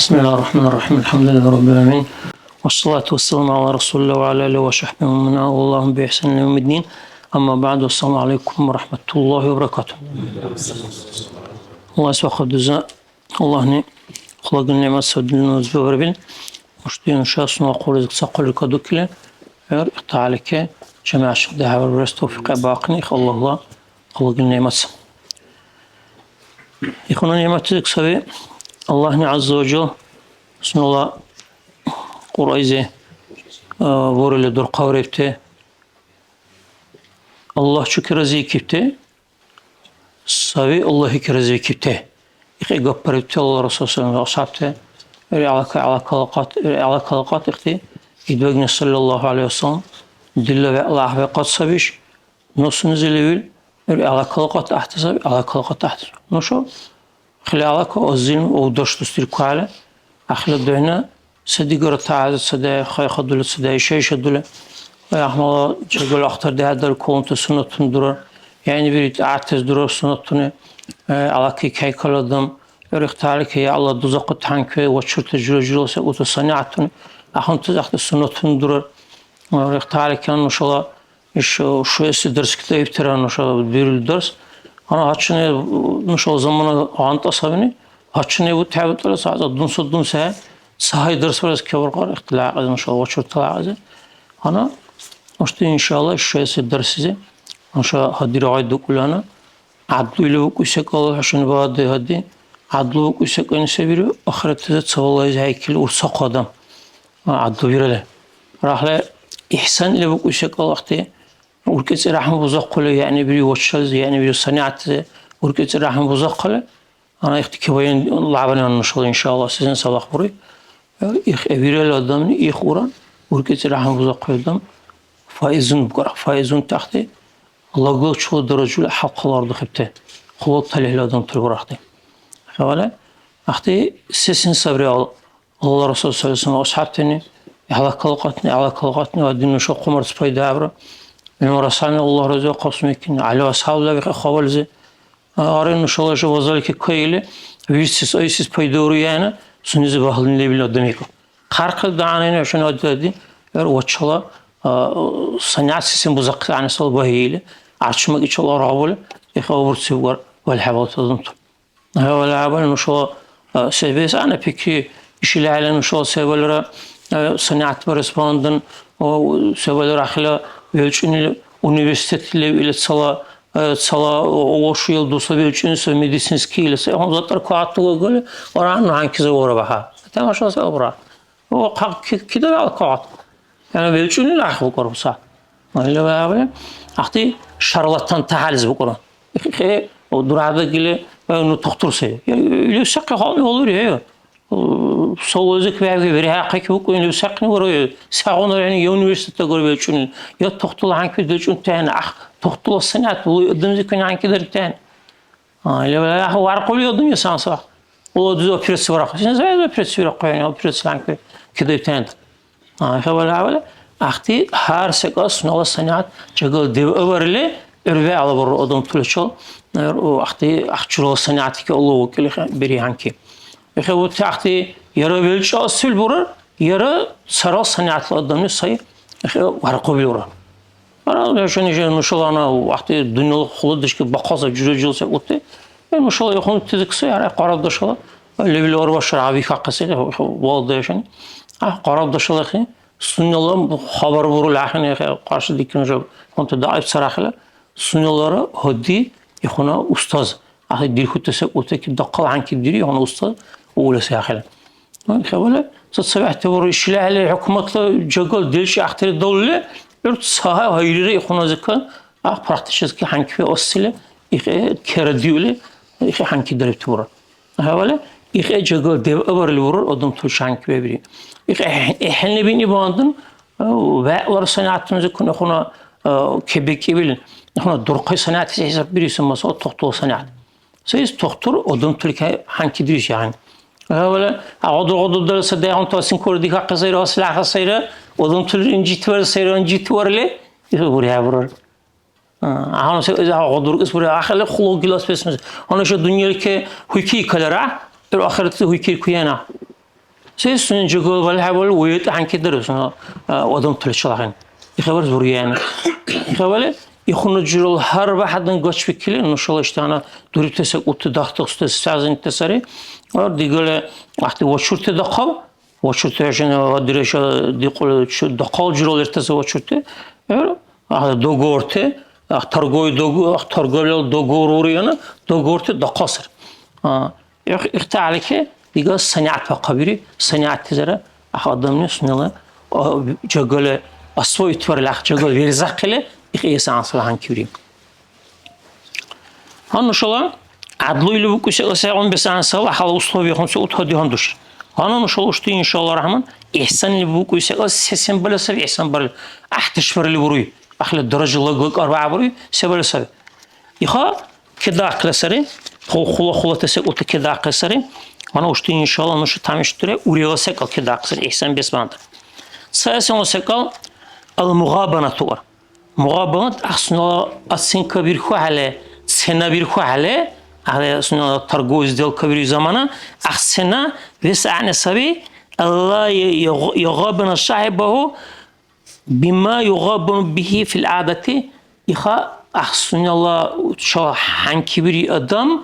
Bismillahirrahmanirrahim. Elhamdülillahi Rabbil alemin. Vessalatu vesselamu ala Resulullah ve ala alihi ve sahbihi ve men Allah'ın bi ihsanine yevmiddin. Amma ba'du. Esselamu aleyküm ve rahmetullahi ve berekatuhu. Allah subhanahu Allah'ın kulağın nimet sevdiğiniz ve verebil. Müştiyun şahsına kurizk sakal kadukile. Eğer ta'alike cemaat dahavar resto fiqe baqni Allah kulağın nimet. İkhuna nimetlik sabi Allah Azze ve Celle sunola Qurayze vorele dur qavrepte Allah şükür kipte savi Allah şükür kipte İki gapparepte Allah Resulü sallallahu aleyhi ve sellem öyle alakalat ikti idvegne sallallahu aleyhi ve sellem dille ve Allah ve qad sabiş nosunuz ilevil öyle alakalat ahtasab alakalat ahtasab noşo خلالك أزين ودرش تستيرك على أخلا دهنا سدي قرط عادة سدي خي خدولة سدي شيء شدولة ويحمل جعل أختار ده هذا الكون تسنة تندرر يعني بريد أعتز درر سنة تنه على كي كلادم يرختارك يا الله دزقت عنك وشرت جلو وتصنعتن أخن تزقت السنة تندرر يرختارك إن شاء الله شو درس كتير ترى إن شاء الله بيرل درس Ana haçne o zamanı anta sabini haçne bu tabiatları sadece dun se sahay ders var ki var qar ihtilaq inşallah çurtlağı ana işte inşallah şu dersi inşallah hadir ayda kulana adlu ile bu şekilde haşın badı hadi adlu bu şekilde seviri ahirette çabalayacak heykeli ursak adam adlu birele rahle ihsan ile bu şekilde vakti وركز رحم بزقله يعني بري وشلز يعني بري صناعة وركز رحم بزقله أنا اختي وين لعبنا النشاط إن شاء الله سيزن صلاح بري أبيرة الأدمني إخوران وركز رحم بزقله دم فايزون تحته الله قل شو درجة حق الأرض خبته خلق تله الأدم تلقرحته فولا أختي سيزن صبري الله رسول صلى الله عليه وسلم أصحابتني على خلقتني ودين شو قمر سبايد عبره من ورسالنا الله رضي قسم يكن على أصحاب الله خوالزه أرين شو الله وذلك كيله ويسس أيسس بيدوريانا سنيز بحلين لبلا دميكو خارق دعانين عشان أدي واتشلا صناعة سيسم بزق عن صل بهيله عشان إيش الله رابله يخبر سوار والحبال تضمت هو العبال نشوا سبيس أنا فكري إيش اللي على نشوا سوالرا صناعة برسباندن وسوالرا خلا Ölçünü üniversiteyle ile sala o şu yıl dosta ölçünü medisinski ile on zatlar kağıtlı böyle oran hangi zor baha tamam şu sabra o kide al kağıt yani ölçünü lahı korsa öyle böyle ahti şarlatan tahaliz bu konu o durada gile onu doktorsa öyle şaka hali olur ya Soğuzluk ve hakiki bu konuyu sakın oraya sağonlar yani üniversitede görüyorsun ya toxtulu hangi döçün tane toxtulu sanat bu ödümüzü konu hangi derken öyle var koyuyordum ya sansa o düz operasyon var şimdi zaten operasyon var yani operasyon hangi kide tane böyle ahti her sekas nala sanat çagal dev överle örve alır odum tulçol o ahti ahçılı sanatı ki Allah vekili biri hangi bu tahti yarı belki asıl burur, yarı saral sanatlı adamı sayı var koyuyor. Ara şöyle nuşalana vakti dünyalık xulu dışkı bakaza cürücülse otu. Nuşala yakın tezikse yara qarab daşala. Öyle bir orbaşlar abi hakkısıyla valda yaşan. Qarab daşala ki sunnalar bu haber vurul ahine karşı dikince kontu daif sarahla sunnalara hadi yakına ustaz. Ahı dilhutese otu ki dakkal anki diri yakına ustaz. أولى ساخلة. خبلا تصبح تور الشلاء على حكومة جعل دلش أختار الدولة يرد صها هيري يخون ذكر براكتشز كي حنك في أصله كرديولة حنك درب تورا. خبلا جعل دب أبر الورر أدم توش حنك ببري. إحنا بيني باندن وعلى صناعتنا ذكر خنا كبكي بيلن خنا درقي صناعة حساب بريسم مسألة تقطع صناعة. سيس تقطر أدم تلك حنك دريش يعني. Öyle عضو درس ده أنت أصلا كوردي كقصير أصلا قصيرة وضم تل إنجيت ور سير إنجيت ورله يبغى يبغى أنا إذا عضو اسمه آخر خلق جلاس بس أنا شو الدنيا اللي هيكي كلرا الآخرة هيكي كيانا سيسون جوجل ولا حول ويت عن كده رسنا أدم تلشلعين يخبر زوريان يخبر يخون جرول هر واحد نقاش فكلي إنه شو إيش أنا دوري تسق وتدخل تستعزن تسري وديقول وقت وشرت دقال وشرت عشان ودريش ديقول شو دقال جرول ارتز وشرت هذا دوغورته ترجوي دوغ ترجوي دوغوروريانا دوغورته دقاصر اختارك دیگه صنعت و قبیری صنعت تزره آدم نیست نه جگل اسوی تورلخ جگل ورزقله ایسا انسان هنگیری هنوشلا عدلیل بکوش اون بسان سال حال اسلوبی خونس اتحادی هندوش هنوشلاشتی انشالله رحمان احسان بکوش سیستم بلسه احسان بر احتش برلی بروی اخل درجه لگوک آربعه بروی سبلسه ایها کدا کلاسری خلا تسک اوت کدا کلاسری أنا وشتي إن شاء الله نشوف تامش ترى وريا سكال كده أكثر إحسان بس باند. سأسمع سكال المغابنة تور. مغابنة أحسن أسين كبير خوالة سنة كبير خوالة على أسنا ترجوز دل كبير زمانه أحسنه بس عن سبي الله يغابن صاحبه بما يغابن به في العادة إخا أحسن الله شو حن كبير أدم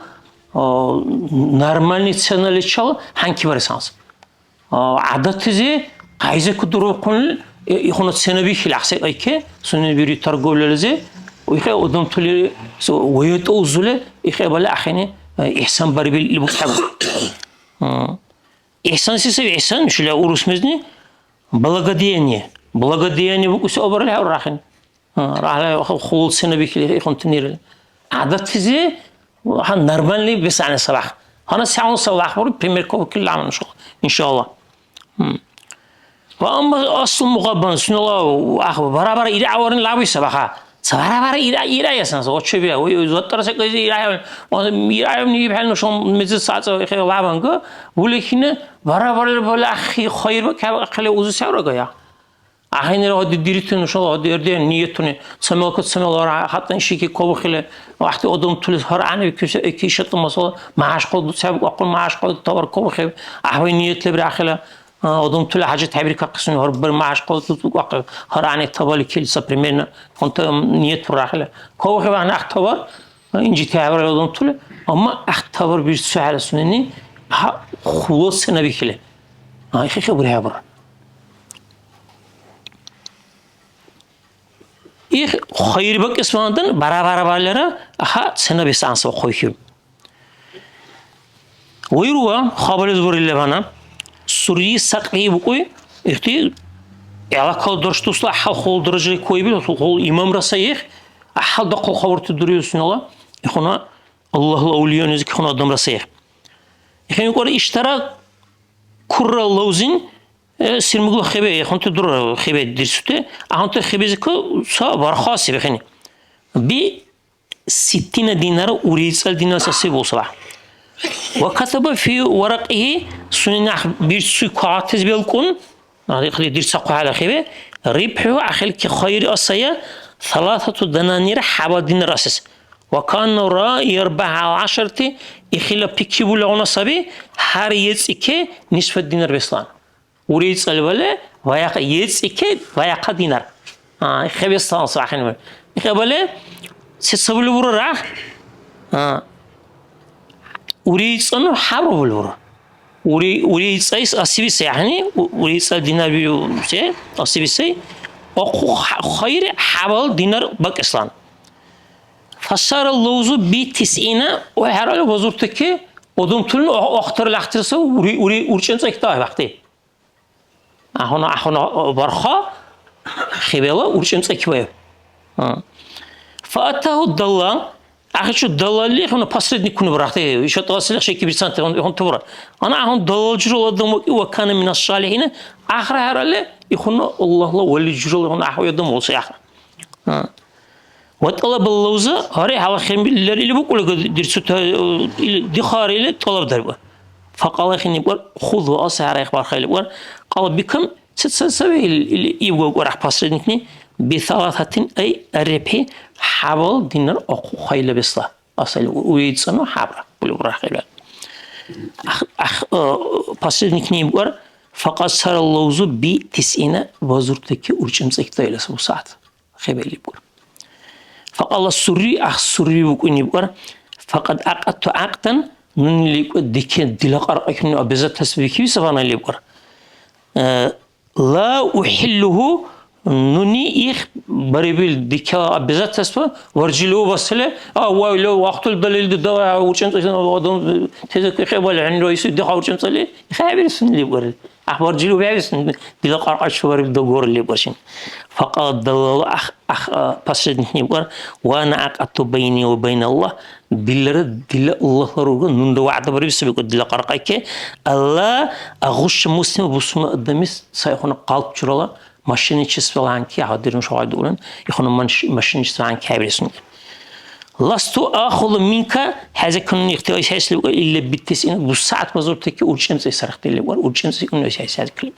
нормальный цена лечал ханки барсанс عادتزي عايزة كدرو كل يخون السنة بيخ العسى أيكه سنة بيري ترجول لزه ويخي قدام تلي ويت أوزله يخي بلا أخيني إحسان بربي اللي بكتبه إحسان سيسوي إحسان مش لا أورس مزني بلاغديانية بكوس أبر له راحن راح له خول سنة بيخ يخون تنير عادتزي هن نرمالي بس عن الصباح هنا ساعة صباح بري بريمير كوب كل عام إن شاء الله وأما أصل مقابل سن الله وأخو برابر إذا عورن لابي صباحا برابر إذا يسنس واتش بيا ويزوتر سكوزي إذا يبني بحال نشون مزز ساعة خير لابنجا ولكن برابر بلا أخي خير بكابل أوزو سعره جايا أحيانا هاد ديرتون إن شاء الله ديردين نيتوني سماك حتى نشيكي كوب خلا واحد أدم تلز هر عنه كيشت المصال معاش قد سبب أقول معاش قد تبر كوب خلا أحيانا نيت لبر خلا أدم تل حاجة تعبير كقسم هرب معاش قد أقول هر عنه تبالي كل سبريمنا كنت نيت بر خلا كوب خلا أنا أختبر إنجي تعبير أدم تل أما أختبر بيرسوع سنني خلاص نبي خلا هاي خبرها برا إيه خير بق اسماندن برابر بالره أها سنة بسانس وخويهم ويروى خبر زور اللي بنا سوري سقي بقوي إختي علاقة درشت وصل حال خول درجة كوي بيل خول إمام رسايخ حال دقل خبر تدري سن الله يخونا الله الأولياء نزك خنا دم رسايخ يخين يقول اشترى كرة لوزين سيرمغل خبي خنت در خبي درسته أنت خبي زكو صا برخاصي بخني ب60 دينار وريسال دينار سبب صباح وكتب في ورقه سنة بيرسو كاتز بيلكون هذا خلي درس على خبي ربحه أخل كخير أصيا 3 دنانير حبا دينار أساس وكان را يربح 10 يخلى بيكيبول عنصبي هاريز إكى نصف دينار بسلان وريت الولا وياق يتسكت وياق دينار خبي الصان صراحة خبله سيسبل ورا راح وريت أنه حبر بالورا وريت سايس أسيبس يعني وريت دينار بيو شيء أسيبس أخو خير حبل دينار بق إسلام فصار اللوز ب90 وهرال وزرتك ودم تلون أختار الأخترسه وريشن سكتاه وقتي أهونا برخا خبيلا ورشن سكبيه فأتاه الدلال آخر شو الدلال اللي هنا بسرد نكون برحته يشوف تواصل شيء كبير سنت هون تبرا أنا هون دلال جرول الدم وكان من الصالحين آخر هذا يكون الله ولي جرول هون أحوي الدم وصي آخر وطلب اللوزة هري على خير اللي بقول درسوت دخاري اللي طلب دربه فقال خيني بقول خذوا أسعار إخبار خيل بقول قال بكم ستسوي اللي يبغى وراح بسرني بثلاثة أي ربح حبل دينار أخو خيل بسلا أصل ويتصنع حبر بقول وراح خيل بسرني بقول fakat sarallozu bi tisine vazurtaki urçimsekte öylesi bu saat. Xebeli bu. Fakat Allah surri bu kuni bu. Fakat aqattu aqtan nun li dike dilaqar akını abezat tasbiki savana li bu. La uhilluhu nuni ih baribil dike abezat tasbih varcilu basle awlo waqtul dalil da urçim adam tezek xebal عنده يسد urçim sali xabirsin li bu. أخبار جلو بيعرفون دلوا قرقة شوار بدور اللي برشين فقط دلوا بسرد نيبر وأنا أقطع بيني وبين الله دل الله رجل نند وعد بريس بيقول دل قرقة كي الله أغش مسلم بسمة الدمس سيكون قلب شرالا ماشين يشسفل عنك عادرون شو عادولن يكون ماشين يشسفل عنك هابرسون لستو آخذ منك هذا كن يختار شيء اللي بتسين بساعة مزورتك أورشن زي سرقت اللي بقول أورشن زي كن شيء هذا كليب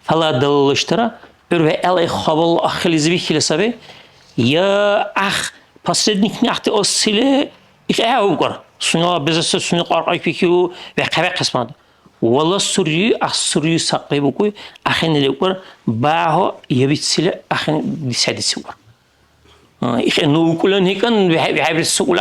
فلا دل اشترى أروح على خبر أخلي زبي خلي سبي يا أخ بسدنيك نحت أصله إيه أوقر سنوا بزاف سنوا قارئ فيكيو بقى قسمه والله سوري ساقي بقول أخين اللي بقول باعه يبي تسيله أخين بيساعد سوار إنه كلن هيكن بحب السؤال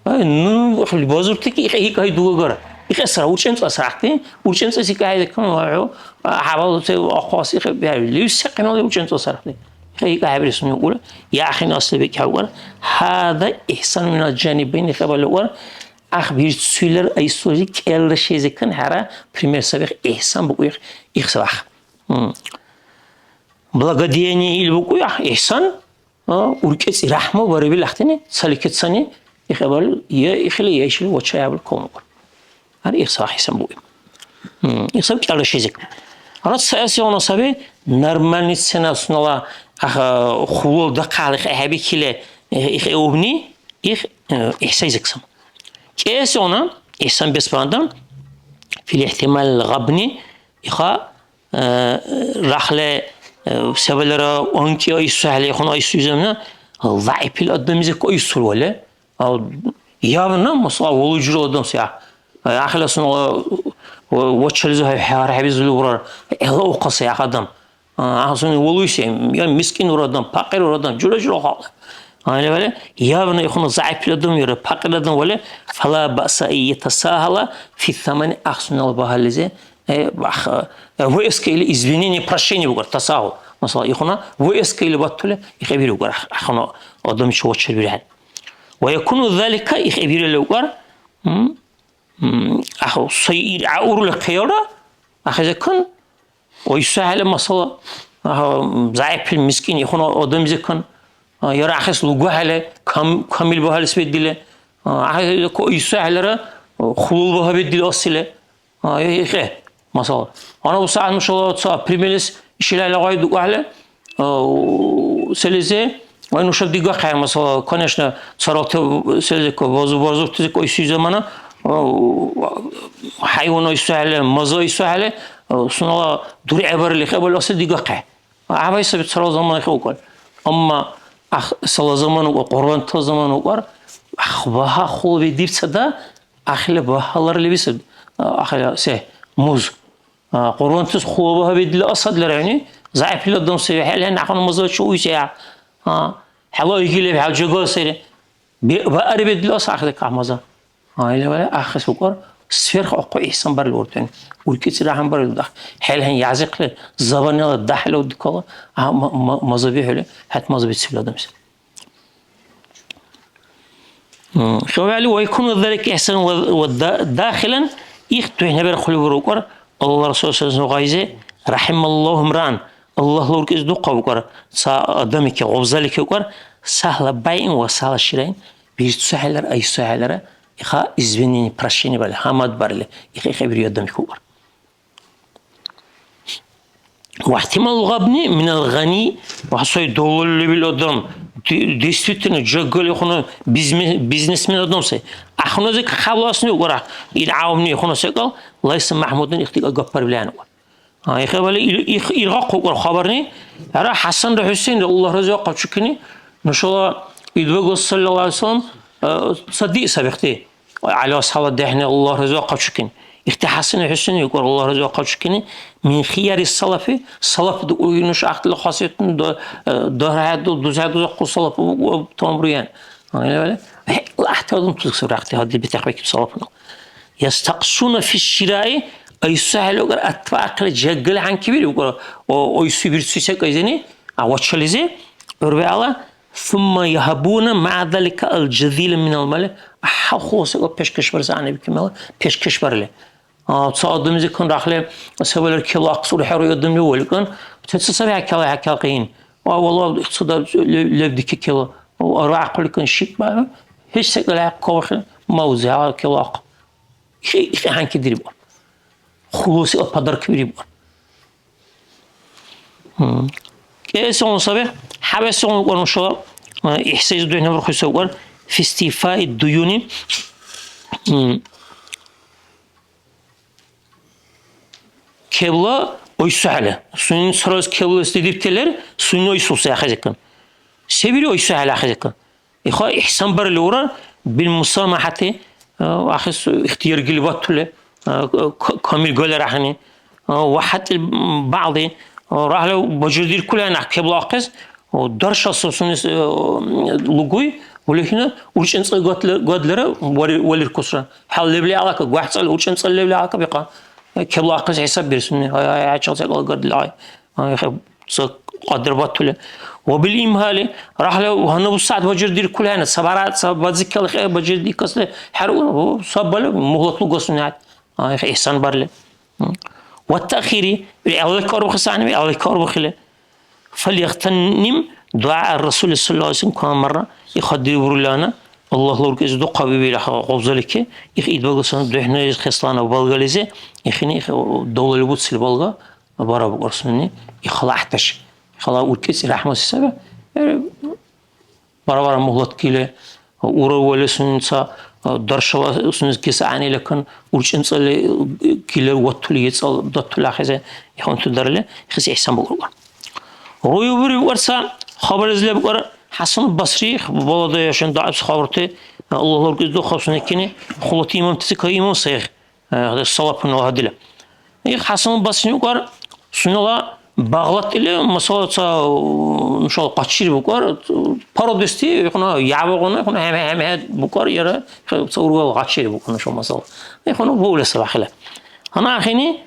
إنه خلي بازورتك هيك هاي دوغر إخسر وشنت أسرعتي وشنت أسيك هاي كم واحد حاولت أخاص إخ بحب ليش سكنا لي وشنت أسرعتي هيك هاي برسمي يقول يا أخي ناس بك هقول هذا إحسان من الجانبين خبر الأول أخبر سؤال أي سؤال كل شيء ذكر هذا بريمير سبق إحسان بقول إخسر بلغديني اللي بقول إحسان وركز رحمة وربي لحتني سالكت سني يخبر يخلي يعيشله وتشايبل كونور هذا إخصاء حسن بوي يخصاء كل شيء ذك أنا سأسي أنا سبي نرمال نتسنا سنلا خول دقالق أحبي كله أبني إحساس ذكسم كأسي أنا إحسان بس بعدين في الاحتمال الغبني إخا رحلة سبلرا أنكي أي سهل يكون أي سوزمنا ضعيف الأدميزك أي سهل ولا أو يابنا مصلا ولوجر الأدم سيا أخلصنا وتشلزه حوار حبيز الورار الله وقص يا خدم أحسن ولويش يعني مسكين ورادم فقير ورادم جل حال أنا ولا يابنا يكون ضعيف الأدم يرى فقير الأدم ولا فلا بأس أن يتساهل في الثمن أحسن البهالزة وإسكيل إزبينيني برشيني بقول تساهل مثلا يخونا وإسكيل بطلة يخبر بقول أخونا أدم شو وتشل بيرهن ويكون ذلك يخبر لوقار أخو سير عور الخيارة أخذ كن ويسهل مثلا ضعيف المسكين يخونا أدم زكن يرى أخذ لوجهله كامل بهال سبدله أخذ يسهل را خلول بها بدله أصله يخه مثلا أنا بساعد ما شاء الله صار بريميلس يشيل لغاية دوغله سلسة وإنه شد دقة خير مثلا كنشنا صارت سلسة كوازو تزك أي شيء زمانه حيوان يسهل مزا يسهل سنلا دوري عبر اللي خبر الأصل دقة خير عباية سبت صار زمان خيوكل أما صار زمان وقرآن تزمان وقر أخبها خو بديب صدا أخله بحالر اللي بيسد أخله سه موز قرآن تز خوابها بدل أصد لرعني ضعيف للدم سوي حاله نحن مزاج شو يسيع حلا يجيله بحال جوجل سيره بقرب بدل أصد أخذ كعمزة اللي ولا أخذ سكر سفير أقوى إحسان برلورتين والكثير هم برلوده حاله يعزق له زبان له دحله ودكلا مزبي حاله حتى مزبي تسيل الدم سه شو عليه ويكون ذلك إحسان وداخلا يختو هنا برخلي بروكر الله رسول صلى الله عليه وسلم غايزه رحم الله امران الله لورك إزدو قوكر سا أدمك وغزالك وكر سهل باين وسهل شرين بيجت سهلر أي سهلر إخا إزبنيني برشيني بالي حمد برلي إخا خبري أدمك وكر واحتمال الغبني من الغني وحصي دول اللي بالأدم ديستوتنا جاكل يخونا بيزنس من أدم سي أخونا ذيك خلاصني وقرأ يدعوني يخونا سيقال الله يسمى محمودن اختيار جبار بلانه يخبر يرقق وقرأ خبرني أرى حسن الحسين الله رضي الله شكني إن شاء الله يدوق صلى الله عليه وسلم صديق سبقتي على أصحاب الدهن الله رضي الله شكني اختحاسن حسن يقول الله رضي الله عنه من خيار السلف سلف وينش أخت الخاصية دهر دوزاد صلف وتمرين لا أحتاجهم تكسر أختي هذه بتحبك بصلفنا يستقصون في الشراء أي سهل وقر أتفاق الجعل عن كبير وقر أو يسير سيسك أيزني أو تشلزه وربع الله ثم يهبون مع ذلك الجذيل من المال حخوص أو بيشكش برزانه بكمال بيشكش برله تصادم زي كن داخله سوالر كلا أقصر حرو يدم ولكن تتصبح كلا حكاقين والله اقتصاد لبدك كلا وراء كل كن شيء بقى هيش سكلا كوخ موزع كلا شيء عن كدري بقى خلوص أو قدر كبير بقى كيسون صباح حبسون ونشوا إحساس دهنا برخصوص في استيفاء الديون كبلا ويسهله سنين سراز كبلا استديب تلر سنين ويسوس يا خزكم سبيري ويسهل يا خزكم إخوة إحسان بر الورا بالمسامحة أخص اختيار قلبات له كامل قال رحني وحتى البعض راح له بجدير كلها نحكي بلاقص ودرش أساسونس لقوي ولكن وش إنسان قاد لره ولا الكسرة حال لبلي علاك واحد صار وش إنسان لبلي علاك بقى كبلاقص حساب برسمني هاي عشان سأقول قاد لاي قدر بطله وبالإمهال راح له وهنا بالساعة بجدير كلها أنا صبرات صب بذكر الخير بجدير كسر حرقه صب له مهلط له قصنات إحسان برله والتأخير الله كارو خسانة الله كارو خله فليغتنم دعاء الرسول صلى الله عليه وسلم كم مرة يخدر برلانا الله لورك إذا قابل بيله قبضلك يخيد بقصنا دهنا خسلانة وبالغلزة يخني دولة البوتس البالغة برا بقرصني يخلعتش خلا وركس رحمة السبب برا مهلط كله ورا ولا سنسا درشوا سنس كيسعني لكن ورش إنسان كله وطلي يتصل ضطلا خزة يخون تدرله خزي إحسان بقول روي بري ورسا خبر إزلي بقول حسن البصري بلده عشان ضعف خبرته الله لورك إذا خبصنا كني خلطي إمام تسكى إمام صيغ هذا الصلاة من الله هدله حسن البصري بقول سنلا باغلط إلى مسألة إن شاء الله قتشير بكار بارودستي يكون يعبغونه يكون هم بكار يرى تصوروا قتشير بكون شو مسألة يكون بقول الصراحة لا أنا أخيني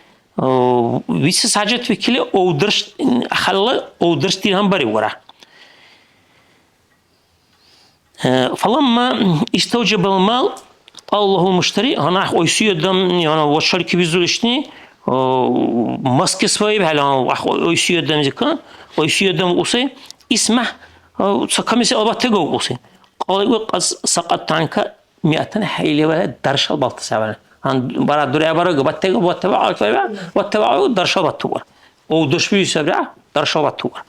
بيس ساجت في كله أو درش خلا أو درش تيهم بري ورا فلما استوجب المال الله المشتري أنا أيسير دم أنا والشركة بيزولشني ماسك سوي بهلا أيسير دم ذكر أيسير دم أوسي اسمه سكمس ألبات تجو أوسي قال سقط عنك 200 حيلة ولا درش البلط سبعة عن برا دريا برا قبض تجو واتبعه درش البلط تور أو درش بيو سبعة درش البلط تور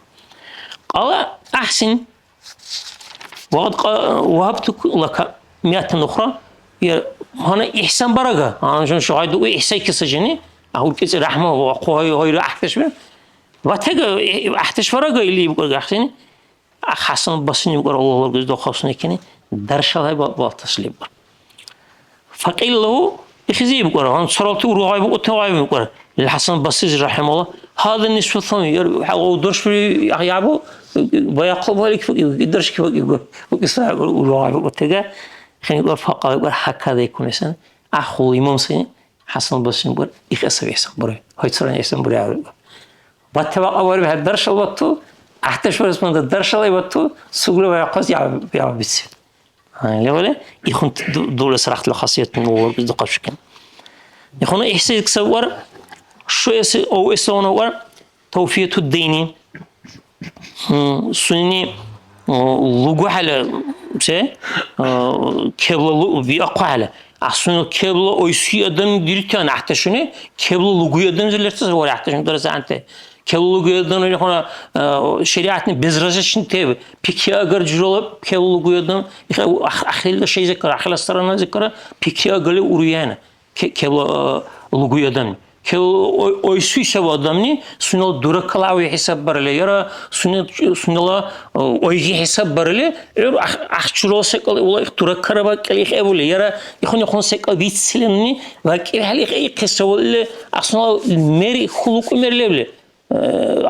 قال أحسن وقد وهبت لك 100 أخرى هنا إحسان برجة أنا شو شاهد وإحسان كسجني أقول كيس رحمة وقوي هاي راحتش به وتجا أحتش برجة اللي يقول أحسن حسن بسني يقول الله جزء خاصني كني درش هاي بالتسليم فقيل له إخزي يقول أنا صرت وروعي وتوعي يقول الحسن بسيز رحمه الله هذا النصف الثاني أو درش في يعبو ويقلب هالك يقدرش كيف يقول وكسر وروعي وتجا خلينا نقول فقط يقول هكذا يكون إنسان أخو إمام حسن بسيط يقول إخسر يحسن بري هاي تصير يحسن بري عارف واتبع أول بهذا الدرس الوقتو أحتاج فرص من الدرس اللي وقتو سقوله ويقص يعرف بس يعني ولا يكون دولة صراحة الخاصية من هو بصدق شكل يكون إحساس يكسر شو أو إسلام ور توفية الدين سني لغو على شيء كبل بيأقوى على أصلاً كبل أيسي أدم ديرتان أحتشونه كبل لغو أدم زلرتس ولا أحتشون درس أنت كبل لغو أدم اللي هنا شريعتنا بزرجشين تبي بيكي أجر جرول كبل لغو أدم أخيل شيء ذكر أخيل استرنا ذكر بيكي أجر أوريانا كبل لغو أدم oysuisa bu adamni sunal durakalavi hesap barale yara sunala oygi hesap barale ahçuro sekal ola durakara bakali evule yara ikhon sekal bitsilni vakil hali qisawle asnal meri khuluq merlevle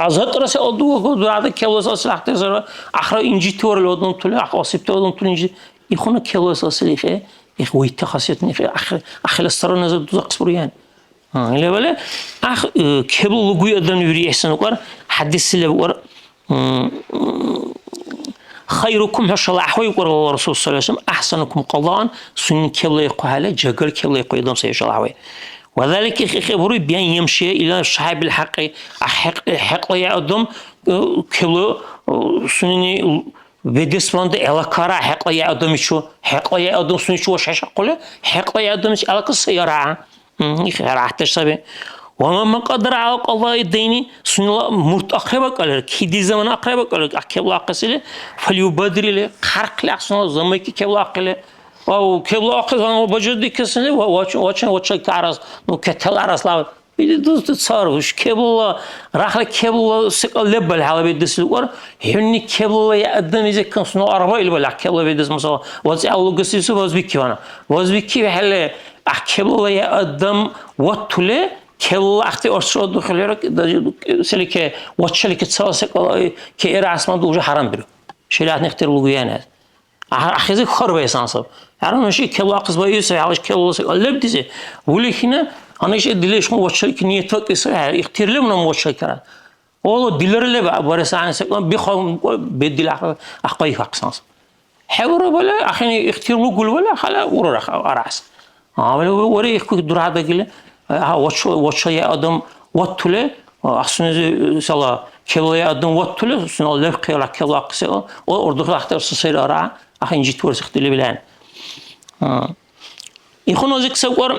azat rasa oldu durada kelos aslahte sonra ahra inci tuvar lodun tulu asipte odun tulu inci ikhon kelos aslihe ويت خاصيتني في أخي السرنا زاد دوزق سوريان إلا ولا كبل لقوي أدنى يري إحسن وقر حدث اللي وقر خيركم هالشلا أحوي وقر الله رسول صلى الله عليه وسلم أحسنكم قضاء سن كبل يقهله جعل كبل يقيدم سيشلا أحوي وذلك خبري بيان يمشي إلى صاحب الحق حق يعدم كبل سنني Vedes falan da elakara heqlaya adam için heqlaya adam sunucu o şaşak kule heqlaya adam için alakası yara rahat tabi وما من قدر على قضاء الدين سنلا مرت أقرب قالر كيدي زمان أقرب قالر كبل أقصله فليبادر له خرق لحسن زمان كي كبل أقله أو كبل أقله أنا بجد كسنه واتش كارس نو كتل عرس لا بيدوز تصارش كبل راحله كبل سقل لبل حاله بيدس الور هني كبل يقدم إذا كان سنو أربعة إلى بلا كبل بيدس مثلا وزي أول قصيصه وزبيكي وانا وزبيكي بحاله كبل يقدم وطله كبل أختي أرشاد دخليرك سلك واتشلك تصار سقل كإير عسمان دوجه حرام برو شيلات نختار لقيانه أخذ خربة يسانسب يعني ماشي كبل أقص بايوسه علاش كبل سقل لبديزه ولكنه أنا إيش دليش مو واتشلك نيتك إسرائيل اختير لهم نم واتشلك كره والله دلير اللي برس عن سكان بيخون بدل أحقي حقسانس حوار ولا أخني اختير له قول ولا خلا ورا أرعس ولا ورا يخوك در هذا قله واتش يا آدم واتله أحسن سلا كلا يا آدم واتله سنا الله خير كلا قصة وأردوخ أختار سير أرع أخن جيت ورس اختلي بلان يخون أزيك سوار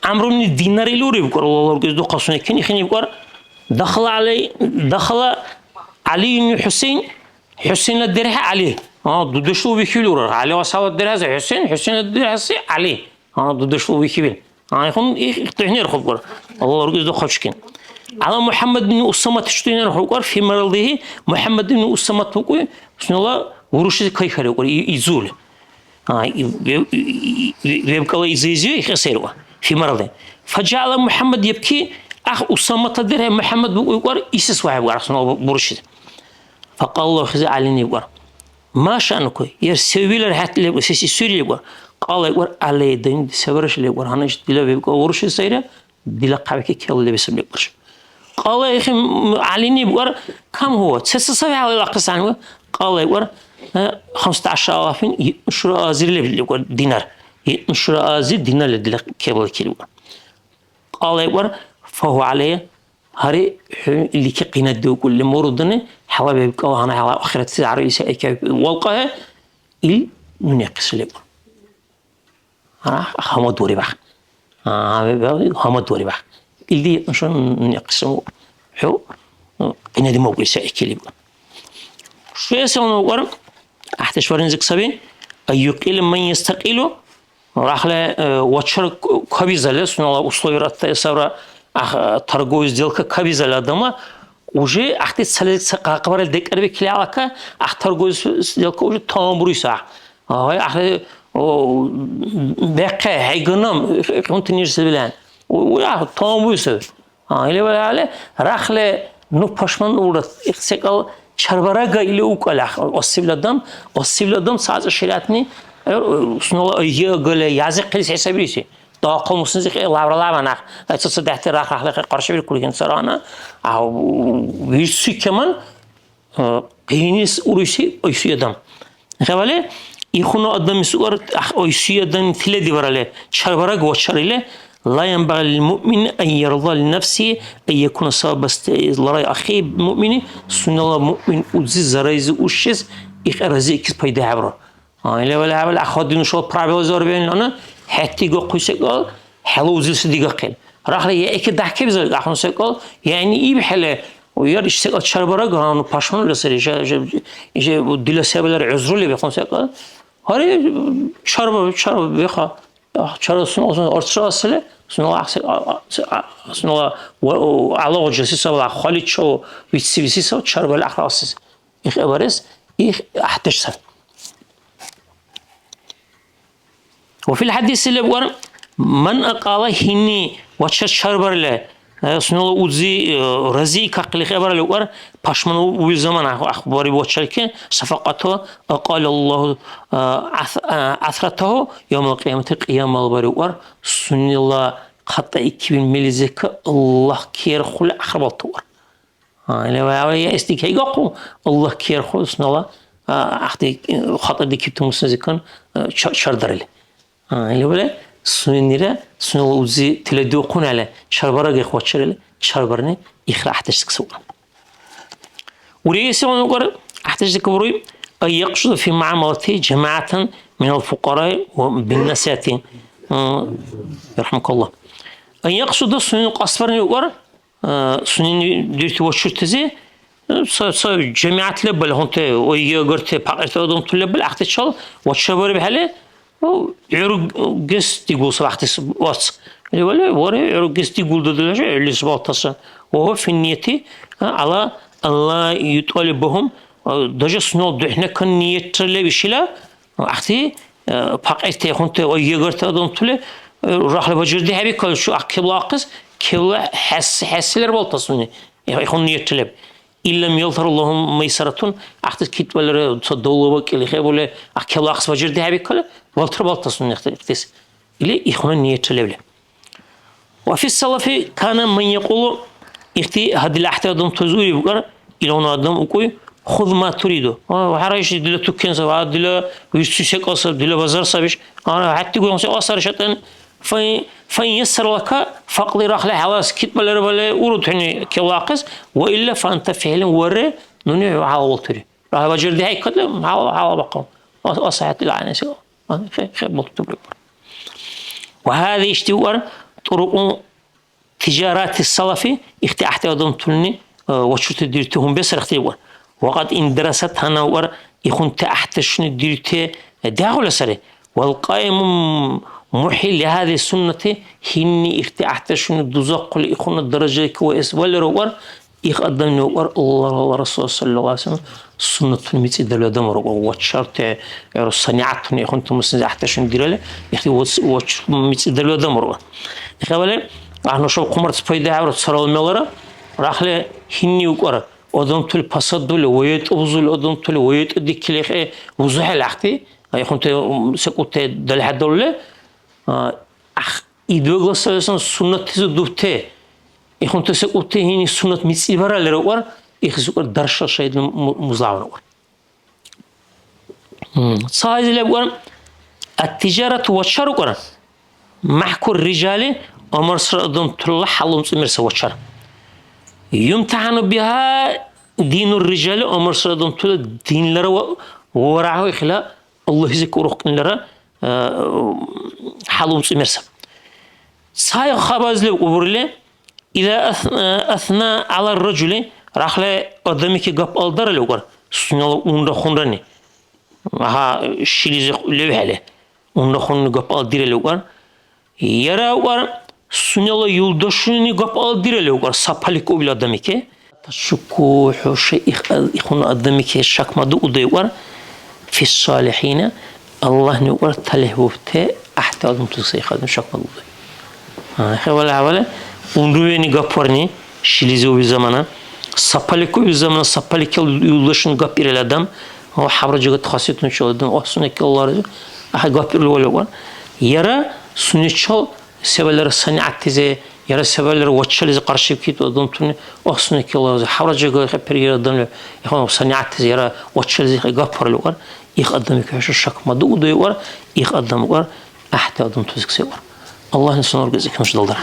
عمرو دينار يلوري بقول الله رجل قصني كني خني بقول دخل علي حسين الدرح عليه دودشلو بيكيلور علي وصاوة الدرح حسين الدرح علي دودشلو بيكيل يكون تهنير خبر الله رجل خشكين على محمد بن أسامة تشتينر خبر في مرضه محمد بن أسامة تقول بسم الله ورشة كي خير يقول يزول يبقى يزيزي يخسره في مرضه فجعل محمد يبكي أخ أسامة الدرهم محمد بيقول إيسس واحد ورسنا برشد فقال الله خزي عليني يقول ما شأنك يرسوي له حتى اللي سيسي سوري يقول قال يقول علي دين سبرش اللي يقول هناش دلا بيقول ورش سيرة دلا قابك كيل اللي بيسمى يقولش قال يا أخي عليني يقول كم هو تسسوي على الأقصى عنه قال يقول 15,000 ينشر أزير اللي يقول دينار ينشر أزير دينار اللي كيل كيلو قال يقول فهو عليه هري اللي كقينا الدو كل مرضنا حواب يبقى أنا على آخرة سعر يسأك والقاه إل منقص لك أنا هم دوري بح هم دوري بح اللي عشان نقسمه حو قينا دي موقع سأك لي شو يسمونه ورم أحتشورين زك سبين أيقيل من يستقيله راح له واتشر كبيزة سنة الله أصليرات سورة торговая сделка кабизал адама уже ахти сaqaqbar декар бекли алака ах торговая сделка уже тамбуриса ахти беқе хайгынам континерс билан уя тамбуриса или вале рахле ну пашман урат ихсекал чарбарага или укала осивладам саз ширатни снола йогলে язык қилис хесабиси داقل مسنزخ لابرلا مناخ أتصل تحت راح لك قرش بالكل سرانا أو ويسي كمان قينيس أوريسي أيسي أدم خبالة يخونو أدم سؤال أيسي أدم ثلاثي براله شربرا قوة شريله لا ينبغي للمؤمن أن يرضى لنفسه أن يكون سبب لرأي أخيه المؤمن سنة الله مؤمن وزي زرايز وشيز إخرزي كيس بيده عبره إلا ولا عبل أخذين شو برابل زار بين أنا حتى جو قيسقال حلو زي صديقة قل راح لي إيك ضحك بزل أخون سقال يعني إيه بحله ويار إشتغل شربرا قانون باشون لسه إيش وديلا سبب العذر اللي بيخون سقال هاري شرب بيخا شرب سنة أرتشا أصله سنولا سنولا وعلى وجه سوا خالد شو ويتسوي سوا شرب الأخلاص إخ أبرز إخ أحتشر. وفي الحديث اللي بقول من أقال هني وشربر له سنولا وزي رزي كقل خبر اللي بقول باشمن وزمان أخباري بوشركه صفقته أقال الله أثرته يوم القيامة القيامة البريور سن الله حتى 2000 ملزك الله كير خل أخرب الطور. يعني استيكي يقول الله كير خل سن الله أختي خاطر ديكتو مسنزكان شردرله. اللي ولا سنيرة سن الله وزي تلدوقون على شربرة إخوات شرله شربرني إخراج أحتجك سوا. وليس ونقول أحتجك بروي أن يقصد في معاملته جماعة من الفقراء بالنسات يرحمك الله. أن يقصد سنين قصفرني وقر سنين ديرتي وشرتزي جماعة لبل هونت ويقرت بقرت أدم تلبل أحتشال وشبر بحاله يعرق جست يقول صباحت واتس اللي ولا ورا يعرق جست يقول دلش اللي صباحت وهو في النية على الله يطالبهم دجا سنو دحنا كان نية اللي بيشيلا أختي بقرت هونت ويقرت أدم تله راح لبجردي هبي كل شو أكيد لاقص كل حسلر بالتصوني يكون نية تلب إلا يظهر اللهم ميسرتون أختي كيت ولا تصدقوا بك اللي خير ولا أكيد لاقص بجردي هبي كل والتر بالتصوني اختيس اللي يكون نية تلب له. وفي السلف كان من يقول اختي هذه الأحتياط تزوري بقر إلى نادم وكوي خذ ما تريده وحريش دل تكين سوا دل ويشتشك أصل دل بازار سبيش أنا حتى يقولون أصل شتان فإن يسر لك فقد راح له حواس كتب ولا ورد يعني كلاقص وإلا فأنت فعلا ورى نوني حاول تري راح بجر ده هاي كده حاول بقى أصحت العين سوا خير مكتوب وهذا يشتور طرق تجارات السلفي اختي احتياطهم تلني وشو تديرتهم بس اختيار وقد اندرست هنا ور يكون تحت شنو ديرته داخل سره والقائم محل لهذه السنة هني اختي شنو دوزق يكون الدرجة كويس ولا ور يقدم نور الله ورسول صلى الله عليه وسلم سنة الميت دل دمر وشرط صنيعتني يكون تمسن تحت شنو ديرله يختي وش ميت دل دمر خبله احنا شو قمرت فايدة عبر صار الملرة راح له هني وقرا أدم تل بصدول ويت أبزول أدم تل ويت ديكليخ وزح العقدي يكون سكوت دل حدوله إدوغ سلسلة سنة تزدوته يكون سكوت هني سنة ميسيبرة لروار يخزق درش شيء مزعون صايز لبوان التجارة والشر محكو الرجال أمر سر أدم تل حلم سمير وشر يمتحن بها دين الرجال أمر صدام تقول دين لرا ورعه إخلاء الله يذكره لرا حلوم سمرسا صايغ خباز له وبرله إذا أثنى على الرجل راح له أدمك جاب ألدر له وقر سنلا وندا خندني ها شيلز له هله وندا خند جاب ألدر له وقر يرى وقر سنلا يولدشوني جاب ألدر له وقر سبالك وبلا أدمك تشكو حوش يخون أدمك شك مدو وديور في الصالحين الله نور تلهوته أحتاج متوسي خدم شك مدو ولا ونرويني جابورني شليزو بزمانه سبالكو بزمانه سبالك يولدشون جابير الأدم هو حبر جت خاصية نشال الدم أحسنك الله رجع جابير الأول يرى سنشال سبالر صنعت زي يرى سبالر واتشال زي قرشيب كيت ودم توني أحسنك الله رجع حبر جت خبري الدم يخون صنعت زي يرى واتشال زي جابير الأول يقدم كهش الشك مدو ديور يقدم ور أحتاج متوسي الله نسنور جزيك مش ضل